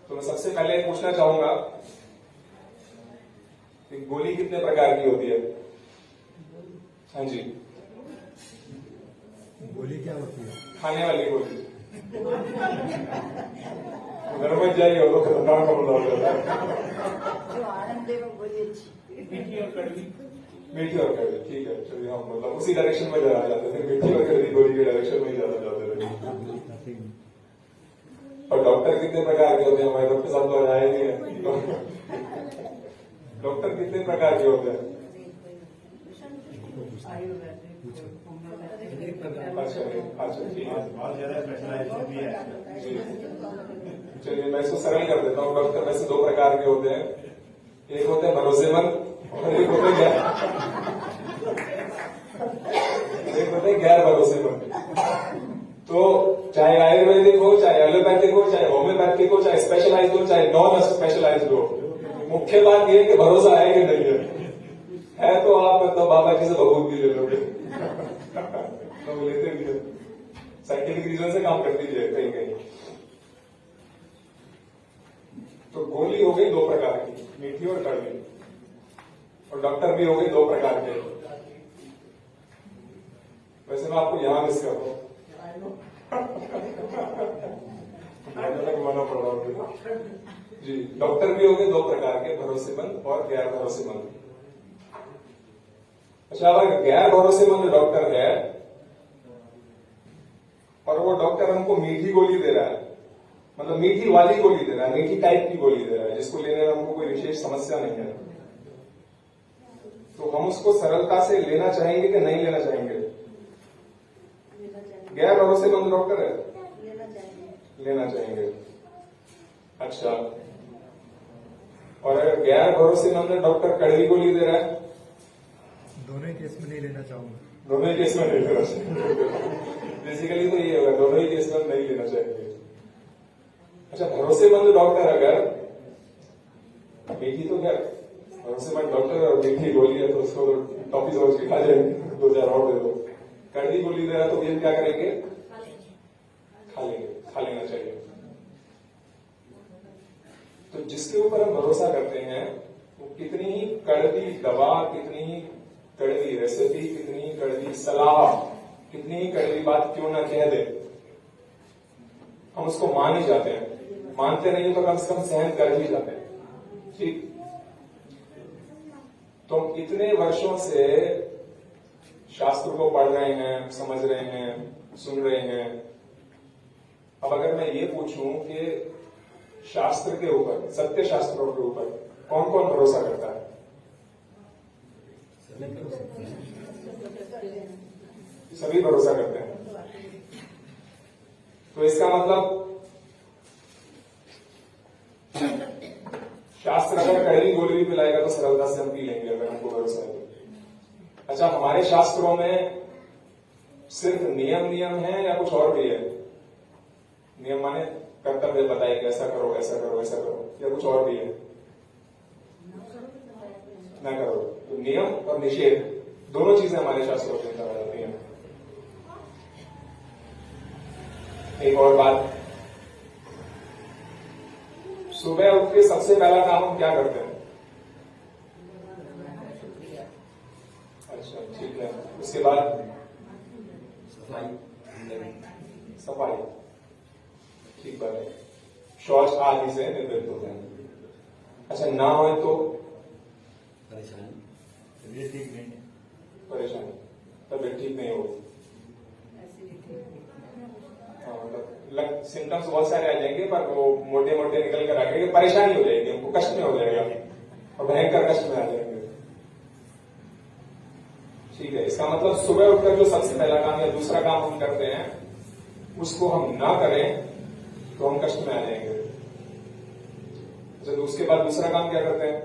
तो मैं सबसे पहले पूछना चाहूंगा कि गोली कितने प्रकार की होती है? हाँ जी, गोली क्या होती है? खाने वाली गोली। घर में जाइए वो खतरनाक हमला हो जाता है। जो आनंद दे वो गोली अच्छी। मीठी और कड़वी, ठीक है। चलिए हम मतलब उसी डायरेक्शन में जा जाते थे, मीठी और कड़वी गोली के डायरेक्शन में ही ज्यादा जाते थे। और डॉक्टर कितने प्रकार के होते हैं? हमारे डॉक्टर साहब तो आए नहीं है। डॉक्टर कितने प्रकार के होते हैं? अच्छा ठीक है, बहुत ज्यादा स्पेशलाइजेशन भी है। चलिए मैं इसको सरल कर देता हूँ। डॉक्टर वैसे दो प्रकार के होते हैं, एक होते हैं भरोसेमंद और एक होते हैं गैर भरोसेमंद। तो चाहे आयुर्वेदिक हो, चाहे एलोपैथिक हो, चाहे होम्योपैथिक हो, चाहे स्पेशलाइज हो, चाहे नॉन स्पेशलाइज्ड हो, मुख्य बात यह है कि भरोसा है कि नहीं है तो आप मतलब बाबा जी से भगवत भी ले लोगे। तो लेते भी है, साइंटिफिक रीजन से काम करती है कहीं कहीं। तो गोली हो गई दो प्रकार की, मीठी और कड़वी, और डॉक्टर भी हो गए दो प्रकार के। वैसे मैं आपको यहां मिस कर रहा हूं, घुमाना पड़ रहा है जी। डॉक्टर भी हो गए दो प्रकार के, भरोसेमंद और गैर भरोसेमंद। अच्छा, अगर गैर भरोसेमंद डॉक्टर है और वो डॉक्टर हमको मीठी गोली दे रहा है, मतलब मीठी वाली गोली दे रहा है, मीठी टाइप की गोली दे रहा है, जिसको लेने में हमको कोई विशेष समस्या नहीं है, तो हम उसको सरलता से लेना चाहेंगे कि नहीं लेना चाहेंगे? गैर भरोसेमंद डॉक्टर है, लेना चाहेंगे। अच्छा, और अगर गैर भरोसेमंद डॉक्टर कड़वी गोली दे रहा है? दोनों ही केस में नहीं लेना चाहूंगा। दोनों ही केस में नहीं लेना चाहिए। बेसिकली तो ये होगा, दोनों ही केस में नहीं लेना चाहिए। अच्छा, भरोसेमंद डॉक्टर अगर मीठी, तो क्या भरोसेमंद डॉक्टर और मीठी गोली है तो उसको टॉफी समझ के खा जाएंगे, 2-4 और दे दो। कड़वी गोली दे रहा तो फिर क्या करेंगे? खा लेना चाहिए। तो जिसके ऊपर हम भरोसा करते हैं वो कितनी ही कड़वी दवा, कितनी ही कड़वी रेसिपी, कितनी ही कड़वी सलाह, कितनी ही कड़वी बात क्यों ना कह दे, हम उसको मान ही जाते हैं। मानते नहीं तो कम से कम सहन कर ही जाते हैं। ठीक, तो हम इतने वर्षों से शास्त्र को पढ़ रहे हैं, समझ रहे हैं, सुन रहे हैं। अब अगर मैं ये पूछूं कि शास्त्र के ऊपर, सत्य शास्त्रों के ऊपर कौन कौन भरोसा करता है? सभी भरोसा करते हैं। तो इसका मतलब शास्त्र अगर कड़वी गोली भी पिलाएगा तो सरलता से हम पी लेंगे अगर हमको भरोसा है तो। अच्छा, हमारे शास्त्रों में सिर्फ नियम है या कुछ और भी है? नियम माने कर्तव्य बताए कि ऐसा करो, ऐसा करो, ऐसा करो, या कुछ और भी है? ना करो। तो नियम और निषेध दोनों चीजें हमारे शास्त्रों के अंदर आ जाती हैं। एक और बात, सुबह उठ के सबसे पहला काम हम क्या करते हैं? अच्छा ठीक है, उसके बाद सफाई, ठीक बात है। शौच आदि से निवृत्त होते हैं। अच्छा, ना हो तो तबीयत ठीक नहीं है, परेशानी, तबीयत ठीक नहीं हो, मतलब सिम्टम्स बहुत सारे आ जाएंगे पर वो मोटे मोटे निकल कर आएंगे, परेशानी हो जाएगी, हमको कष्ट में हो जाएगा और भयंकर कष्ट में आ जाएंगे। ठीक है, इसका मतलब सुबह उठकर जो सबसे पहला काम या दूसरा काम हम करते हैं उसको हम ना करें तो हम कष्ट में आ जाएंगे। तो उसके बाद दूसरा काम क्या करते हैं?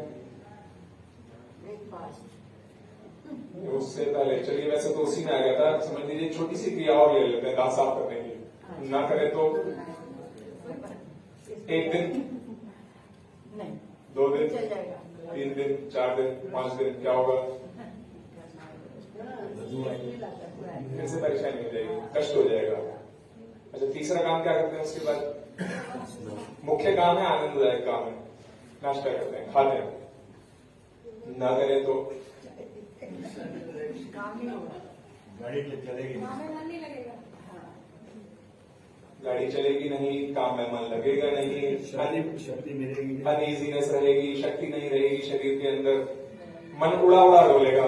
उससे पहले चलिए, वैसे तो उसी में आ गया था, समझ लीजिए छोटी सी क्रिया और ले लेते हैं दांत साफ करने की। ना करें तो 1 दिन, 2 दिन, 3 दिन, 4 दिन, 5 दिन, क्या होगा? फिर से परेशानी हो जाएगी, कष्ट हो जाएगा। अच्छा, तीसरा काम क्या करते हैं उसके बाद? मुख्य काम है, आनंददायक काम है, नाश्ता करते हैं, खाते हैं, ना करें तो काम नहीं होगा। गाड़ी चलेगी नहीं। मन नहीं लगेगा। गाड़ी चलेगी नहीं, काम में मन लगेगा नहीं, शक्ति मिलेगी नहीं। अनईजीनेस रहेगी, शक्ति नहीं रहेगी शरीर के अंदर, मन उड़ा उड़ा डोलेगा,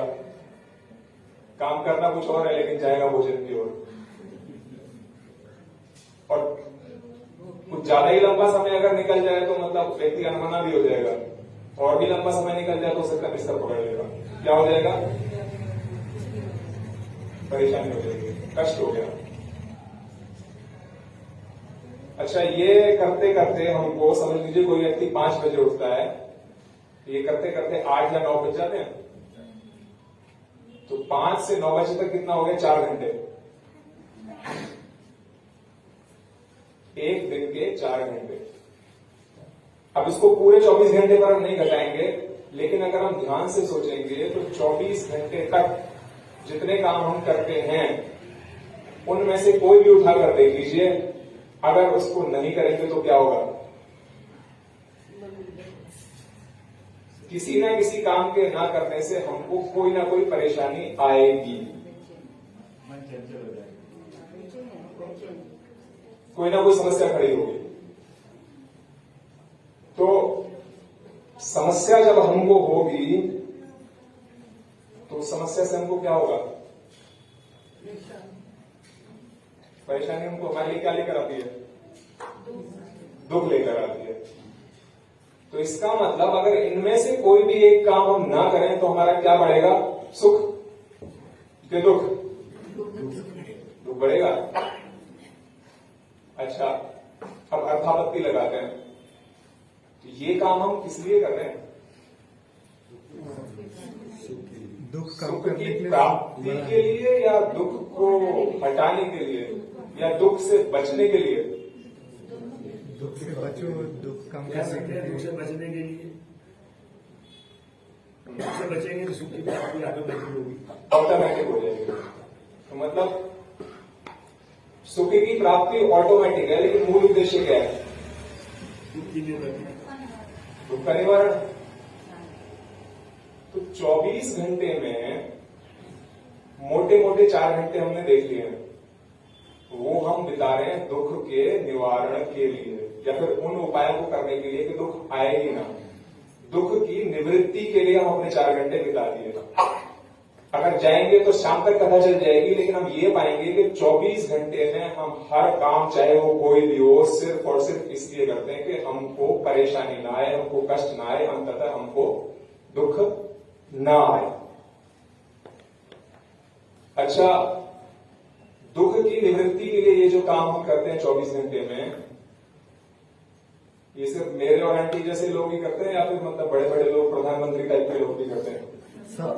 काम करना कुछ और है लेकिन जाएगा भोजन की ओर। और कुछ ज्यादा ही लंबा समय अगर निकल जाए तो मतलब व्यक्ति अनमना भी हो जाएगा, और भी लंबा समय निकल जाए तो उसका बिस्तर पकड़ लेगा, क्या हो जाएगा, परेशानी हो जाएगी, कष्ट हो गया। अच्छा, ये करते करते हमको समझ लीजिए कोई व्यक्ति 5 बजे उठता है, ये करते करते 8 या 9 बज जाते हैं, तो 5 से 9 बजे तक कितना हो गया, 4 घंटे, एक दिन के 4 घंटे। अब इसको पूरे 24 घंटे पर हम नहीं घटाएंगे, लेकिन अगर हम ध्यान से सोचेंगे तो 24 घंटे तक जितने काम हम करते हैं उनमें से कोई भी उठा कर देख लीजिए, अगर उसको नहीं करेंगे तो क्या होगा, किसी ना किसी काम के ना करने से हमको कोई ना कोई परेशानी आएगी, मन चंचल हो जाएगा। कोई ना कोई समस्या खड़ी होगी। तो समस्या जब हमको होगी तो समस्या से हमको क्या होगा, परेशानी हमको हमारे लिए क्या लेकर आती है, दुख लेकर आती है। तो इसका मतलब अगर इनमें से कोई भी एक काम हम ना करें तो हमारा क्या बढ़ेगा, सुख के दुख, दुख बढ़ेगा। अच्छा, अब अर्थापत्ति लगाते हैं, तो ये काम हम किस लिए कर रहे हैं, दुख कम सुख करने की के लिए प्राप्ति के लिए, या दुख को हटाने के लिए, या दुख से बचने के लिए, दुख से बचो, दुख कम करने के लिए। दुख से बचने के लिए, दुख से बचेंगे तो सुख की प्राप्ति ऑटोमेटिक होगी। ऑटोमेटिक हो जाएगी। तो मतलब सुख की प्राप्ति ऑटोमेटिक है, लेकिन मूल उद्देश्य क्या है, दुख की निवृत्ति। दुख का निवारण। तो 24 घंटे में मोटे मोटे 4 घंटे हमने देख लिए हैं, वो हम बिता रहे हैं दुख के निवारण के लिए, या फिर उन उपायों को करने के लिए कि दुख आए ही ना, दुख की निवृत्ति के लिए हम अपने 4 घंटे बिता दिए। अगर जाएंगे तो शाम तक पता चल जाएगी, लेकिन हम ये पाएंगे कि 24 घंटे में हम हर काम, चाहे वो कोई भी हो, सिर्फ और सिर्फ इसलिए करते हैं कि हमको परेशानी ना आए, हमको कष्ट ना आए, अंततः हमको दुख ना आए। अच्छा, दुख की निवृत्ति के लिए ये जो काम हम करते हैं 24 घंटे में, ये सिर्फ मेरे और आंटी जैसे लोग ही करते हैं, या फिर मतलब बड़े बड़े लोग, प्रधानमंत्री टाइप के लोग भी करते हैं? सब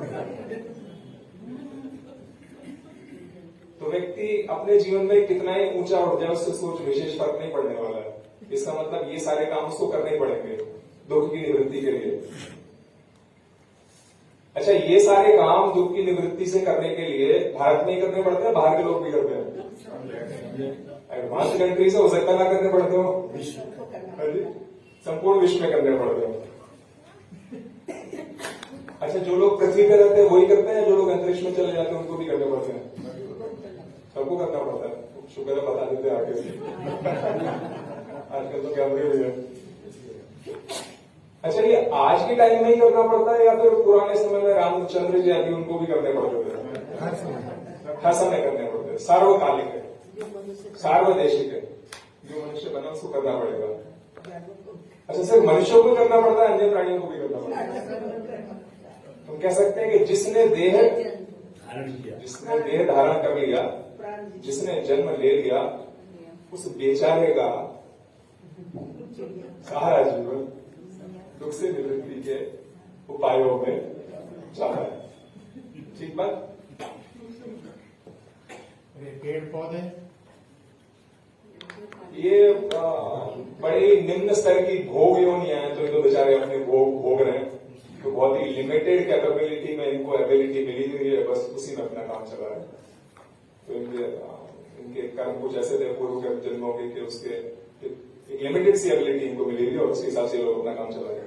तो व्यक्ति अपने जीवन में कितना ही ऊंचा उठ जाए, उससे सोच विशेष फर्क नहीं पड़ने वाला है। इसका मतलब ये सारे काम उसको करने ही पड़ेंगे दुख की निवृत्ति के लिए। अच्छा, ये सारे काम दुख की निवृत्ति से करने के लिए भारत में ही करने पड़ते हैं, बाहर के लोग भी करते हैं? एडवांस कंट्री से हो सकता ना करने पड़ते हो, संपूर्ण विश्व में करने पड़ते हो। अच्छा, जो लोग पृथ्वी पे रहते हैं वही करते हैं, जो लोग अंतरिक्ष में चले जाते हैं उनको भी करने पड़ते हैं? सबको करना पड़ता है। शुक्र है बता देते हैं आगे से। आजकल तो कैमरे भी है। अच्छा, ये आज के टाइम में ही करना पड़ता है, या फिर पुराने समय में रामचंद्र जी आदि उनको भी करने पड़ते थे? हर समय हर समय करने पड़ते हैं, सार्वकालिक है, सार्वदेशिक है, जो मनुष्य बना उसको करना पड़ेगा। अच्छा, सिर्फ मनुष्यों को करना पड़ता है, अन्य प्राणियों को भी करना पड़ता है? तुम कह सकते हैं कि जिसने देह धारण कर लिया, जिसने जन्म ले लिया, उस बेचारे का सारा जीवन दुख से निवृत्ति के उपायों में जा रहा है। ठीक बात? पेड़ पौधे ये बड़ी निम्न स्तर की भोग योनियां हैं, तो ये तो बेचारे अपने भोग भोग रहे हैं, तो बहुत ही लिमिटेड कैपेबिलिटी में इनको एबिलिटी मिली हुई है, बस उसी में अपना काम चला रहे हैं। तो इनके कर्म कुछ ऐसे थे पूर्व के जन्मों के कि उसके एक लिमिटेड सी एबिलिटी इनको मिलेगी और उसके हिसाब से लोग अपना काम चलाएंगे।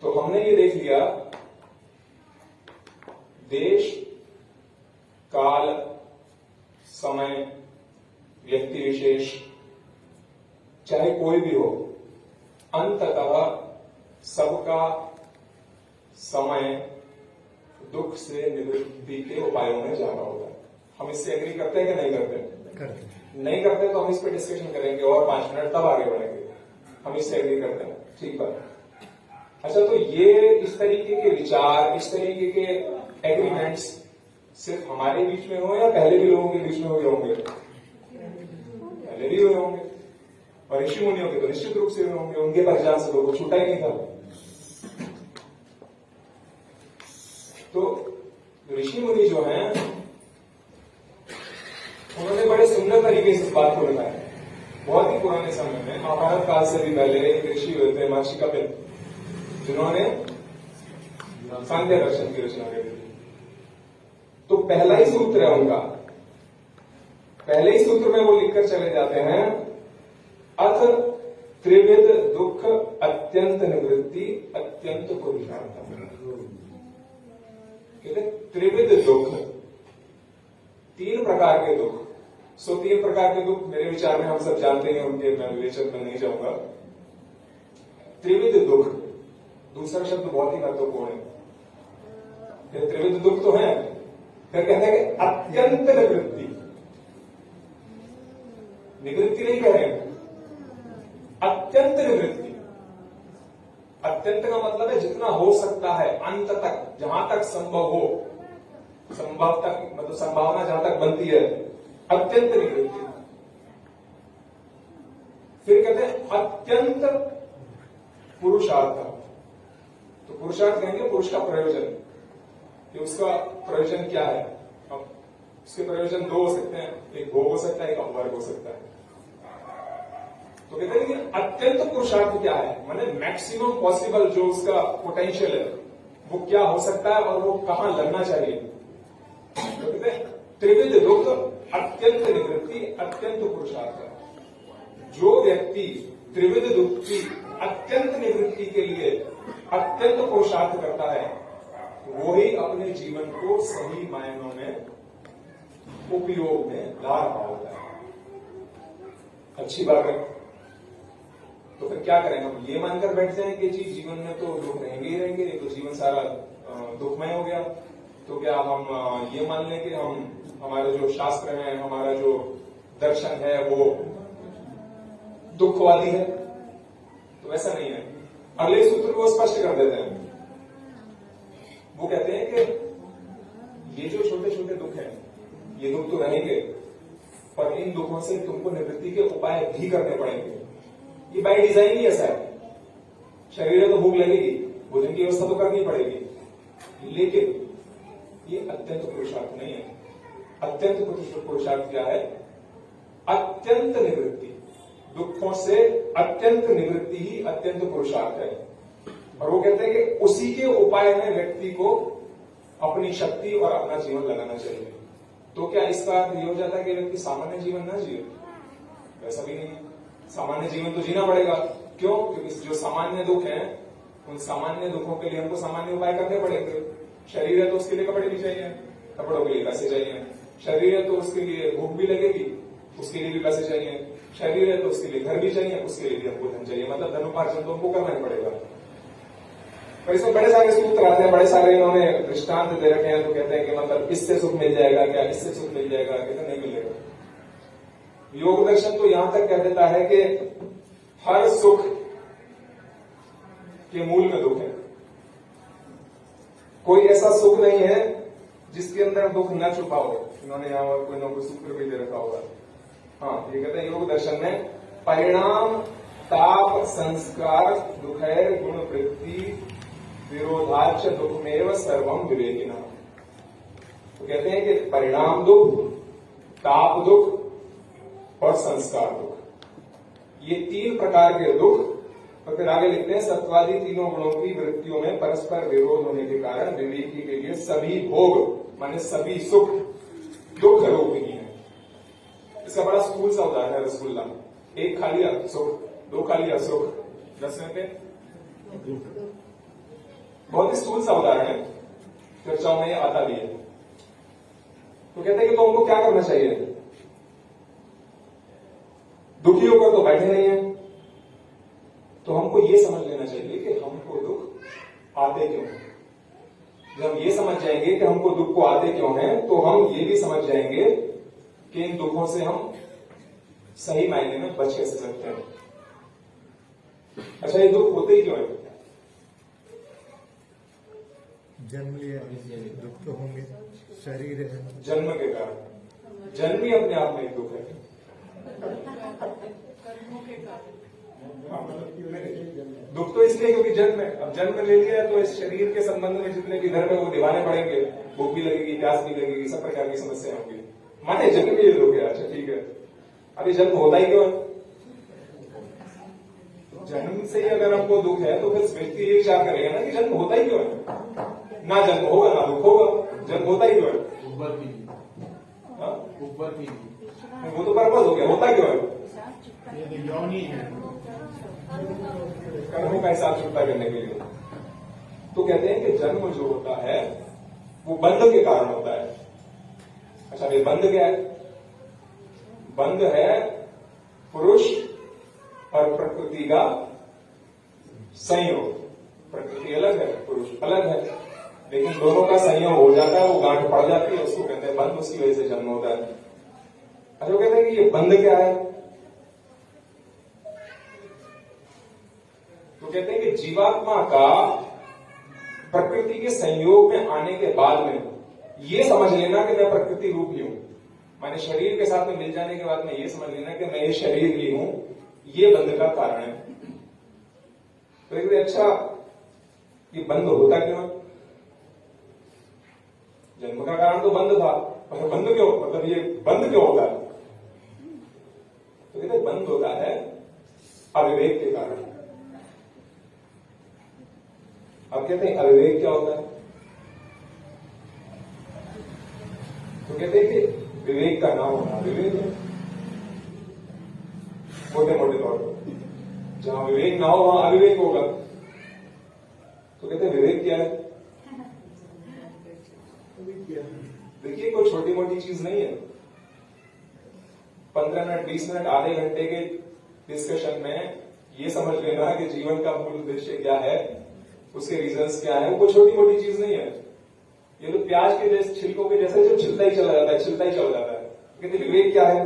तो हमने ये देख लिया देश, काल, समय, व्यक्ति विशेष, चाहे कोई भी हो, अंततः सबका समय दुख से निवृत्ति के उपायों में जाना होगा। हम इससे एग्री करते हैं कि नहीं करते? नहीं करते तो हम इस पर डिस्कशन करेंगे और 5 मिनट तब आगे बढ़ेंगे। हम इससे एग्री करते हैं, ठीक बात। अच्छा, तो ये इस तरीके के विचार, इस तरीके के एग्रीमेंट्स सिर्फ हमारे बीच में हो या पहले भी लोगों के बीच में हुए होंगे? पहले भी हुए होंगे, और ऋषि मुनियों के तो निश्चित रूप से हुए होंगे। उनके परिजान से लोगों को छूटा ही नहीं था। तो ऋषि मुनि जो हैं, उन्होंने बड़े सुंदर तरीके से इस बात को बताया। बहुत ही पुराने समय में, महाभारत काल से भी पहले, एक ऋषि हुए थे महर्षि कपिल, जिन्होंने सांख्य दर्शन की रचना करी थी। तो पहला ही सूत्र है उनका, पहले ही सूत्र में वो लिखकर चले जाते हैं, अथ त्रिविध दुख अत्यंत निवृत्ति अत्यंत पुरुषार्थ। कहते त्रिविध दुख, 3 प्रकार के दुख। 3 प्रकार के दुख मेरे विचार में हम सब जानते हैं, उनके मैं विवेचन में नहीं जाऊंगा। त्रिविध दुख, दूसरा शब्द बहुत ही महत्वपूर्ण है। त्रिविध दुख तो है, फिर कहते हैं कि अत्यंत निवृत्ति। निवृत्ति नहीं कह रहे हैं, अत्यंत निवृत्ति। अत्यंत का मतलब है जितना हो सकता है, अंत तक, जहां तक संभव हो, संभव तक मतलब संभावना जहां तक बनती है, अत्यंत निवृत्ति। फिर कहते हैं अत्यंत पुरुषार्थ। तो पुरुषार्थ कहेंगे पुरुष का प्रयोजन, कि उसका प्रयोजन क्या है। अब उसके प्रयोजन 2 हो सकते हैं, एक भोग हो सकता है, एक अपवर्ग हो सकता है। तो कहते हैं कि अत्यंत पुरुषार्थ क्या है, माने मैक्सिमम पॉसिबल जो उसका पोटेंशियल है वो क्या हो सकता है और वो कहां लगना चाहिए। तो कहते हैं त्रिविध दुख अत्यंत निवृत्ति अत्यंत पुरुषार्थ। जो व्यक्ति त्रिविध दुख की अत्यंत निवृत्ति के लिए अत्यंत पुरुषार्थ करता है, वो ही अपने जीवन को सही मायनों में उपयोग में ला रहा होता है। अच्छी बात है। तो फिर क्या करें, हम ये मानकर बैठ जाएं कि जी जीवन में तो दुख रहेंगे ही रहेंगे, तो जीवन सारा दुखमय हो गया। तो क्या हम ये मान लें कि हमारे जो शास्त्र है, हमारा जो दर्शन है वो दुखवादी है? तो ऐसा नहीं है। अगले सूत्र को स्पष्ट कर देते हैं। वो कहते हैं कि ये जो छोटे छोटे दुख हैं, ये दुख तो रहेंगे, पर इन दुखों से तुमको निवृत्ति के उपाय भी करने पड़ेंगे। ये बाय डिजाइन ही ऐसा है। शरीर है तो भूख लगेगी, भोजन की व्यवस्था तो करनी पड़ेगी, लेकिन ये अत्यंत पुरुषार्थ नहीं है। अत्यंत पुरुषार्थ क्या है? अत्यंत निवृत्ति। दुखों से अत्यंत निवृत्ति ही अत्यंत पुरुषार्थ है। और वो कहते हैं कि उसी के उपाय में व्यक्ति को अपनी शक्ति और अपना जीवन लगाना चाहिए। तो क्या इसका अर्थ ये हो जाता है कि व्यक्ति सामान्य जीवन ना जिए? वैसा भी नहीं है। सामान्य जीवन तो जीना पड़ेगा। क्यों? क्योंकि जो सामान्य दुख हैं, उन सामान्य दुखों के लिए हमको सामान्य उपाय करने पड़ेंगे। शरीर है तो उसके लिए कपड़े भी चाहिए, कपड़ों के लिए पैसे चाहिए। शरीर है तो उसके लिए भूख भी लगेगी, उसके लिए भी पैसे चाहिए। शरीर है तो उसके लिए घर भी चाहिए, उसके लिए भी हमको धन चाहिए। मतलब धनोपार्जन तो हमको करना ही पड़ेगा। और इसमें बड़े सारे सूत्र आते हैं, बड़े सारे इन्होंने दृष्टांत दे रखे हैं। तो कहते हैं कि मतलब इससे सुख मिल जाएगा क्या, इससे सुख मिल जाएगा, कहते नहीं मिलेगा। योग दर्शन तो यहां तक कह देता है कि हर सुख के मूल में दुख है। कोई ऐसा सुख नहीं है जिसके अंदर दुख न छुपा हो। इन्होंने यहां और कोई ना कोई सूत्र भी दे रखा होगा। हाँ, ये कहते हैं योग दर्शन में परिणाम ताप संस्कार दुखैर गुण वृत्ति विरोधाच दुखमेव सर्वम विवेकिना। तो कहते हैं कि परिणाम दुख, ताप दुख और संस्कार दुख, ये 3 प्रकार के दुख। और फिर आगे लिखते हैं सत्वादी तीनों गुणों की वृत्तियों में परस्पर विरोध होने के कारण विवेकी के लिए सभी भोग माने सभी सुख दुख रूपिणी है। इसका बड़ा स्थूल सा उदाहरण है, एक खा लिया सुख, दो खा लिया सुख, 10 में पे बहुत ही स्थूल सा उदाहरण है, चर्चाओं में ये आता भी है। तो कहते हैं कि तो हमको क्या करना चाहिए? दुखी होकर तो बैठे नहीं है, तो हमको ये समझ लेना चाहिए कि हमको दुख आते क्यों है। जब हम ये समझ जाएंगे कि हमको दुख को आते क्यों है, तो हम ये भी समझ जाएंगे कि इन दुखों से हम सही मायने में बच कैसे सकते हैं। अच्छा, ये दुख होते ही क्यों है? जन्म लिया दुख तो होंगे, शरीर है। जन्म के कारण, जन्म ही अपने आप में एक दुख है। दुख तो इसलिए क्योंकि जन्म है। अब जन्म ले लिया तो इस शरीर के संबंध में जितने भी धर्म है वो निभाने पड़ेंगे, भूख भी लगेगी, प्यास भी लगेगी, सब प्रकार की समस्याएं होंगी। माने जन्म भी ये दुख है, अच्छा ठीक है। अभी जन्म होता ही क्यों है? जन्म से ही अगर हमको दुख है तो फिर व्यक्ति ये विचार करेगा ना कि जन्म होता ही क्यों है। ना जन्म होगा ना दुख होगा, जन्म होता ही क्यों है? हाँ? वो तो पर्पज हो गया, होता क्यों है? कर्मों का हिसाब चुकता करने के लिए। तो कहते हैं कि जन्म जो होता है वो बंध के कारण होता है। अच्छा, ये बंध क्या है? बंध है पुरुष और प्रकृति का संयोग। प्रकृति अलग है, पुरुष अलग है, लेकिन दोनों का संयोग हो जाता है, वो गांठ पड़ जाती है, उसको कहते हैं बंध, उसकी वजह से जन्म होता है। अच्छा, वो कहते हैं कि ये बंध क्या है? तो कहते हैं कि जीवात्मा का प्रकृति के संयोग में आने के बाद में ये समझ लेना कि मैं प्रकृति रूप ही हूं, माने शरीर के साथ में मिल जाने के बाद में ये समझ लेना कि मैं ये शरीर ही हूं, ये बंध का कारण है। तो एक अच्छा, ये बंध होता क्यों है? जन्म का कारण तो बंध था, पर बंध क्यों, मतलब ये बंध क्यों होता है? तो कहते बंध होता है अविवेक के कारण। अब कहते हैं अविवेक क्या होता है? तो कहते हैं कि विवेक का नाम होना विवेक है, मोटे मोटे तौर पर। जहां विवेक ना हो वहां अविवेक होगा। तो कहते हैं विवेक क्या है? देखिए, कोई छोटी मोटी चीज नहीं है। 15 मिनट, 20 मिनट, आधे घंटे के डिस्कशन में ये समझ लेना कि जीवन का मूल उद्देश्य क्या है, उसके रीजंस क्या है, वो कोई छोटी मोटी चीज नहीं है। ये तो प्याज के जैसे छिलकों के जैसे जो छिलता ही चला जाता है, छिलता ही चला जाता है। कहते विवेक क्या है?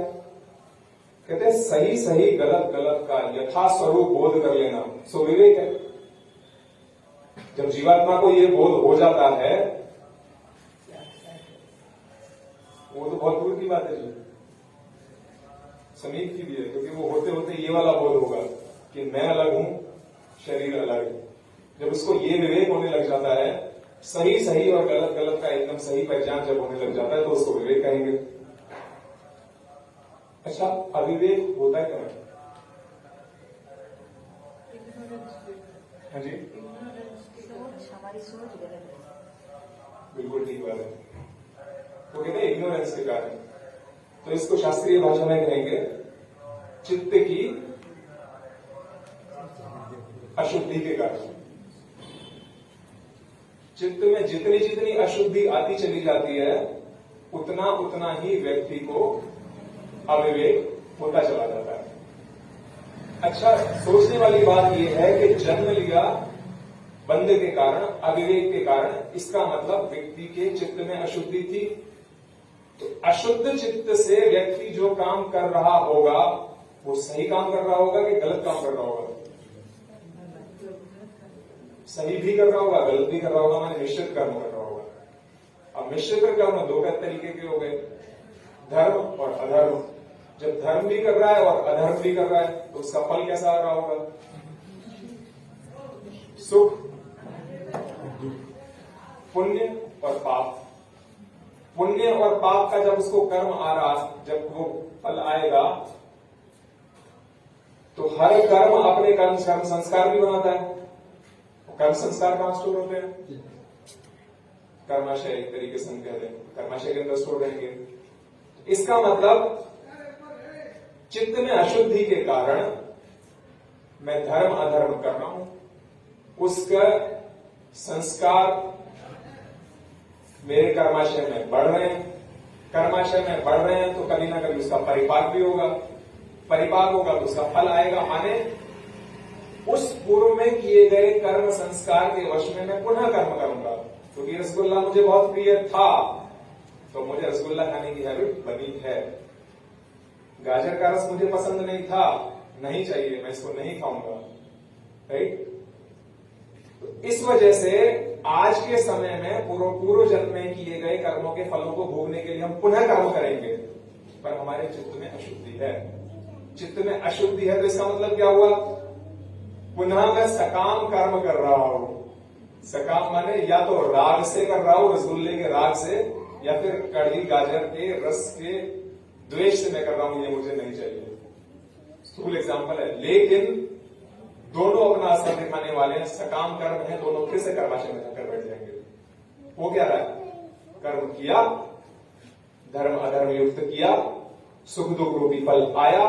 कहते हैं सही सही गलत गलत का यथा स्वरूप बोध कर लेना, सो विवेक है। जब जीवात्मा को ये बोध हो जाता है, वो तो बहुत दूर की बात है जी, समीप की भी है, क्योंकि वो होते होते ये वाला बोध होगा कि मैं अलग हूं, शरीर अलग है। जब उसको ये विवेक होने लग जाता है, सही सही और गलत गलत का एकदम सही पहचान जब होने लग जाता है, तो उसको विवेक कहेंगे। अच्छा, अविवेक होता क्या है? हाँ जी, हमारी सोच गलत है। बिल्कुल ठीक बात है। तो कहते हैं इग्नोरेंस के कारण। तो इसको शास्त्रीय भाषा में कहेंगे चित्त की अशुद्धि के कारण। चित्त में जितनी जितनी अशुद्धि आती चली जाती है, उतना उतना ही व्यक्ति को अविवेक होता चला जाता है। अच्छा, सोचने वाली बात यह है कि जन्म लिया बंध के कारण, अविवेक के कारण, इसका मतलब व्यक्ति के चित्त में अशुद्धि थी। तो अशुद्ध चित्त से व्यक्ति जो काम कर रहा होगा, वो सही काम कर रहा होगा कि गलत काम कर रहा होगा? सही भी कर रहा होगा, गलत भी कर रहा होगा, माने मिश्रित कर्म कर रहा होगा। अब मिश्रित कर्म दो तरीके के हो गए, धर्म और अधर्म। जब धर्म भी कर रहा है और अधर्म भी कर रहा है, तो उसका फल कैसा आ रहा होगा? सुख, पुण्य और पाप। पुण्य और पाप का जब उसको कर्म आ रहा, जब वो फल आएगा, तो हर कर्म अपने कर्म संस्कार भी बनाता है। कर्म संस्कार कहां स्टोर होते हैं? कर्माशय, एक तरीके से हम कहते हैं कर्माशय के अंदर स्टोर रहेंगे। इसका मतलब चित्त में अशुद्धि के कारण मैं धर्म अधर्म कर रहा हूं, उसका संस्कार मेरे कर्माशय में बढ़ रहे हैं, कर्माशय में बढ़ रहे हैं तो कभी ना कभी उसका परिपाक भी होगा, परिपाक होगा तो उसका फल आएगा। माने उस पूर्व में किए गए कर्म संस्कार के वश में मैं पुनः कर्म करूंगा। क्योंकि रसगुल्ला मुझे बहुत प्रिय था तो मुझे रसगुल्ला खाने की हैबिट बनी है। गाजर का रस मुझे पसंद नहीं था, नहीं चाहिए, मैं इसको नहीं खाऊंगा, राइट। तो इस वजह से आज के समय में पूर्व जन्म में किए गए कर्मों के फलों को भोगने के लिए हम पुनः कर्म करेंगे, पर हमारे चित्त में अशुद्धि है। चित्त में अशुद्धि है तो इसका मतलब क्या हुआ? पुनः मैं सकाम कर्म कर रहा हूं। सकाम माने या तो राग से कर रहा हूं, रसगुल्ले के राग से, या फिर कड़ी गाजर के रस के द्वेष से मैं कर रहा हूं, ये मुझे नहीं चाहिए। स्थूल एग्जाम्पल है, लेकिन दोनों अपना असर दिखाने वाले हैं, सकाम कर्म है, दोनों फिर से कर्माशय में जाकर बैठ जाएंगे। वो क्या रहा है? कर्म किया, धर्म अधर्म युक्त किया, सुख दुख रूपी फल आया,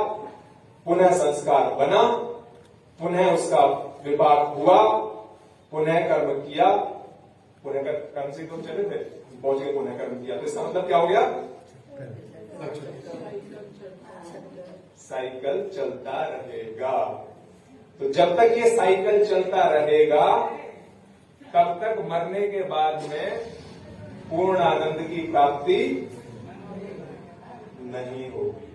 पुनः संस्कार बना, पुनः उसका विपाक हुआ, पुनः कर्म किया, पुनः कर्म से तो चले थे, पहुंच गए, पुनः कर्म किया। तो इसका मतलब क्या हो गया? साइकिल चलता रहेगा। तो जब तक ये साइकिल चलता रहेगा तब तक मरने के बाद में पूर्ण आनंद की प्राप्ति नहीं होगी।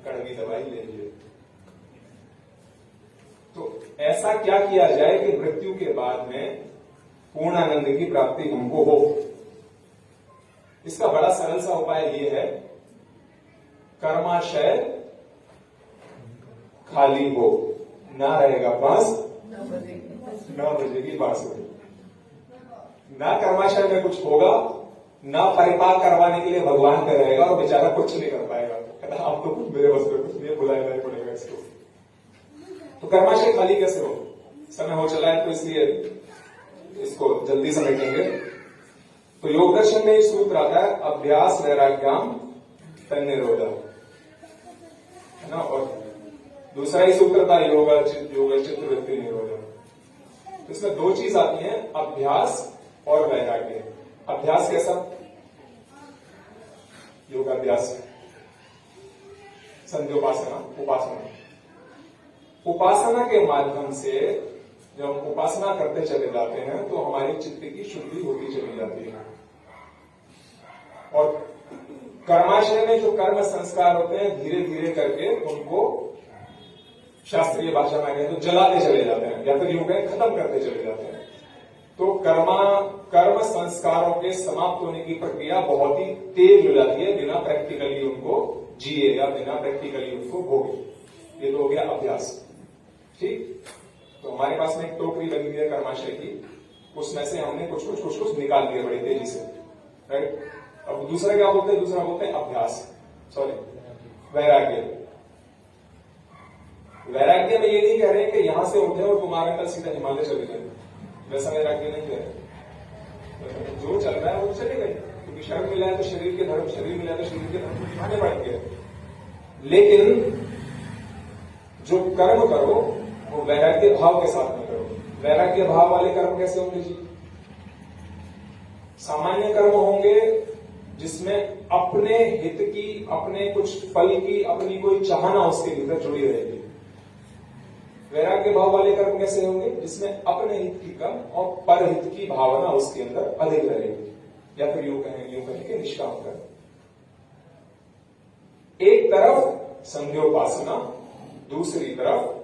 कड़वी दवाई लीजिए। तो ऐसा क्या किया जाए कि मृत्यु के बाद में पूर्ण आनंद की प्राप्ति हमको हो? इसका बड़ा सरल सा उपाय ये है, कर्माशय खाली हो, ना रहेगा बांस, 9 बजेगी बांसुरी, ना कर्माशय में कुछ होगा, ना परिपाक करवाने के लिए भगवान पे रहेगा और बेचारा कुछ नहीं कर पाएगा। कहता आप तो कुछ मेरे बस में कुछ नहीं, बुलाया नहीं पड़ेगा इसको। तो कर्माशय खाली कैसे हो? समय हो चला है तो इसलिए इसको जल्दी समेटेंगे। तो योग दर्शन में एक सूत्र आता है, अभ्यास वैराग्याम तन्निरोध, है ना। और दूसरा ही सूत्र था योग चित्तवृत्ति निरोध। तो इसमें 2 चीज आती हैं, अभ्यास और वैराग्य। अभ्यास कैसा? योगाभ्यास, संध्योपासना, उपासना। उपासना के माध्यम से जब हम उपासना करते चले जाते हैं तो हमारी चित्त की शुद्धि होती चली जाती है। और कर्माशय में जो कर्म संस्कार होते हैं धीरे धीरे करके उनको शास्त्रीय भाषा में कहें तो जलाते चले जाते हैं, या फिर यूं कहें खत्म करते चले जाते हैं। तो कर्म संस्कारों के समाप्त होने की प्रक्रिया बहुत ही तेज हो जाती है बिना प्रैक्टिकली उनको जिए या बिना प्रैक्टिकली उनको भोगे। ये तो हो गया अभ्यास, ठीक। तो हमारे पास में एक टोकरी लगी हुई है कर्माशय की, उसमें से हमने कुछ कुछ निकाल दिया बड़ी तेजी से, राइट। अब दूसरा क्या बोलते हैं? दूसरा बोलते हैं अभ्यास, सॉरी वैराग्य। वैराग्य में ये नहीं कह रहे कि यहां से उठे और तुम्हारे कल सीधा हिमालय चले गए, वैसा वैराग्य नहीं कह रहे। जो चल रहा है वो चले गए, क्योंकि शरीर मिला है तो शरीर के धर्म, शरीर मिला है तो शरीर के धर्म दिखाने पड़ेंगे। लेकिन जो कर्म करो वो वैराग्य भाव के साथ में करो। वैराग्य भाव वाले कर्म कैसे होंगे जी? सामान्य कर्म होंगे जिसमें अपने हित की, अपने कुछ फल की, अपनी कोई चाहना उसके भीतर जुड़ी रहेगी। वैराग्य भाव वाले कर्म कैसे होंगे? जिसमें अपने हित की कम और परहित की भावना उसके अंदर अधिक रहेगी, या फिर यूं कहें कि निष्काम कर्म। एक तरफ संध्योपासना, दूसरी तरफ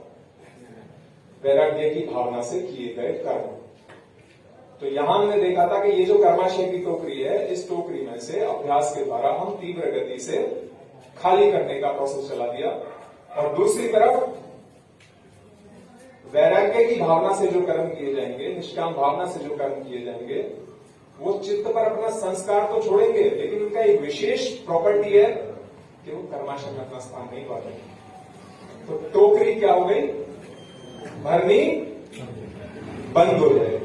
वैराग्य की भावना से किए गए कर्म। तो यहां हमने देखा था कि ये जो कर्माशय की टोकरी है, इस टोकरी में से अभ्यास के द्वारा हम तीव्र गति से खाली करने का प्रोसेस चला दिया, और दूसरी तरफ वैराग्य की भावना से जो कर्म किए जाएंगे, निष्काम भावना से जो कर्म किए जाएंगे, वो चित्त पर अपना संस्कार तो छोड़ेंगे, लेकिन उनका एक विशेष प्रॉपर्टी है कि वो कर्माशय में अपना स्थान नहीं पाते। तो टोकरी क्या हो गई? भरनी बंद हो जाए।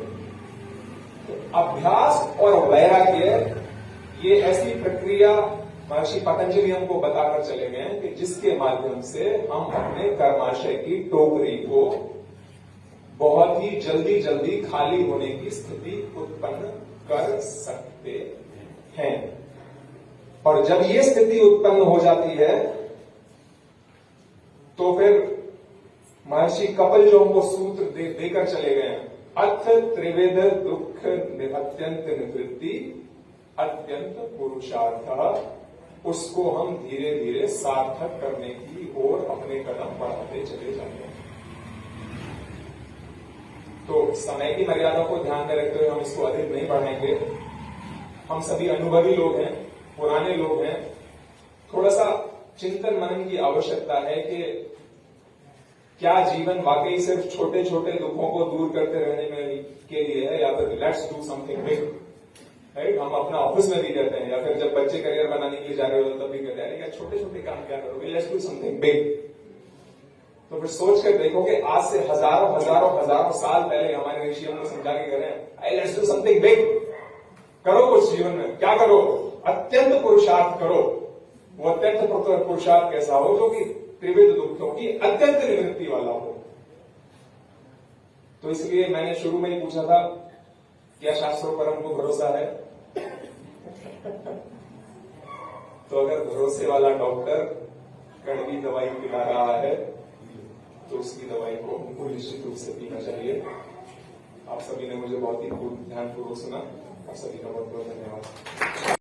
तो अभ्यास और वैराग्य ये ऐसी प्रक्रिया महर्षि पतंजलि हमको बताकर चले गए कि जिसके माध्यम से हम अपने कर्माशय की टोकरी को बहुत ही जल्दी जल्दी खाली होने की स्थिति उत्पन्न कर सकते हैं। और जब ये स्थिति उत्पन्न हो जाती है तो फिर महर्षि कपिल जो हमको सूत्र देकर चले गए हैं, अथ त्रिविध दुख अत्यंत निवृत्ति अत्यंत पुरुषार्थ, उसको हम धीरे धीरे सार्थक करने की ओर अपने कदम बढ़ाते चले जाते हैं। तो समय की मर्यादा को ध्यान में रखते हुए हम इसको अधिक नहीं बढ़ाएंगे। हम सभी अनुभवी लोग हैं, पुराने लोग हैं, थोड़ा सा चिंतन मनन की आवश्यकता है कि क्या जीवन वाकई सिर्फ छोटे छोटे दुखों को दूर करते रहने में के लिए है, या फिर let's do something big, right. हम अपना ऑफिस में भी कहते हैं, या फिर जब बच्चे करियर बनाने के लिए जा रहे हो तब भी कहते हैं क्या छोटे छोटे काम क्या करोगे, लेट्स डू समथिंग बिग। तो फिर सोच कर देखो कि आज से हजारों हजारों हजारों साल पहले हमारे ऋषि हमको समझा के करें, I let's do something big, करो कुछ जीवन में, क्या करो, अत्यंत पुरुषार्थ करो। वो अत्यंत पुरुषार्थ कैसा हो, जो कि त्रिविध दुखों की अत्यंत निवृत्ति वाला हो। तो इसलिए मैंने शुरू में ही पूछा था, क्या शास्त्रों पर हमको भरोसा है? तो अगर भरोसे वाला डॉक्टर कड़वी दवाई पिला रहा है तो उसकी दवाई को हमको निश्चित रूप से पीना चाहिए। आप सभी ने मुझे बहुत ही ध्यानपूर्वक सुना। आप सभी का बहुत बहुत धन्यवाद।